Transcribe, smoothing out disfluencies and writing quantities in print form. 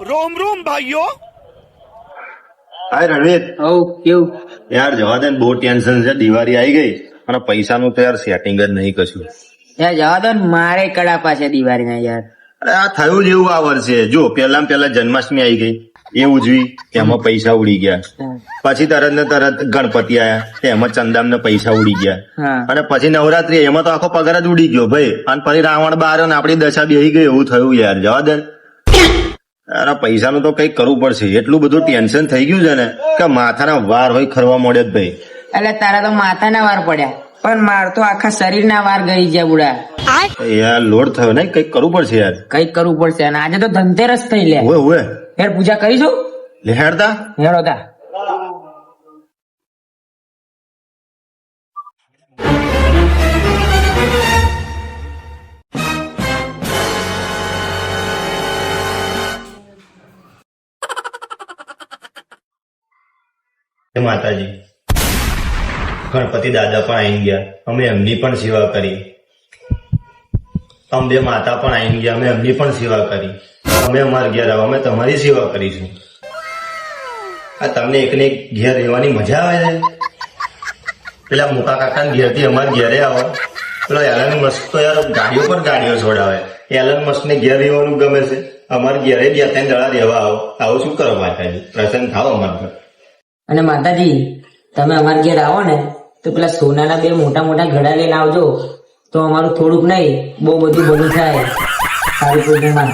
रोम रोम भाइयों। હાય રણવીર, કેવું યાર જવા દે ને, બહુ ટેન્શન છે. દિવાળી આવી ગઈ અને પૈસાનું તો યાર સેટિંગ જ નહીં કશું. યાર જવા દો ને, મારે કડાપા છે દિવાળીના યાર. અરે આ થયું જ એવું આ વર્ષે. જો પેલા જન્માષ્ટમી આવી ગઈ, એ ઉજવી, એમાં પૈસા ઉડી ગયા. પછી તરત ને તરત ગણપતિ આયા, એમાં ચંદામ ને પૈસા ઉડી ગયા. હા. અને પછી નવરાત્રી, એમાં તો આખો પગાર જ ઉડી ગયો ભાઈ. અને પછી રાવણ બાર ને આપડી દશા બેહી ગઈ, એવું થયું યાર. જવા દે. અરે પૈસાનું તો કઈક કરવું પડશે. એટલું બધું ટેન્શન થઈ ગયું છે ને કે માથાના વાર હોય ખરવા મળે જ ભાઈ. એટલે તારા તો માથાના વાર પડ્યા, પણ માર તો આખા શરીરના વાર ગઈ ગયા બુડા. યાર લોડ થયો ને, કઈક કરવું પડશે યાર. કઈક કરવું પડશે. અને આજે તો ધનતેરસ થઈ લે. ઓવે ઓવે, યાર પૂજા કરીશું. લેહાડતા હેડો તા. હે માતાજી, ગણપતિ દાદા પણ આવી ગયા, અમે એમની પણ સેવા કરી. અંબે માતા પણ આવી ગયા, અમે એમની પણ સેવા કરી. અમે અમારા ઘેર આવો, અમે તમારી સેવા કરીશું. આ તમને એકને એક ઘેર રહેવાની મજા આવે છે. પેલા મોટા કાકા ઘેર થી અમારા ઘેરે આવો. પેલો એલન મસ્ક તો યાર ગાડીઓ પર ગાડીઓ છોડાવે. એલન મસ્ક ને ઘેર રહેવાનું ગમે છે. અમારા ઘેરે 2-3 દડા રહેવા આવો. આવું શું કરો માતાજી? પ્રસન્ન થાવ અમારા પર. અને માતાજી, તમે અમારા ઘેર આવો ને તો પેલા સોનાના 2 મોટા મોટા ઘડા લઈને આવજો, તો અમારું થોડુંક નહીં બહુ બધું ભલું થાય. સારી પૂજનમાં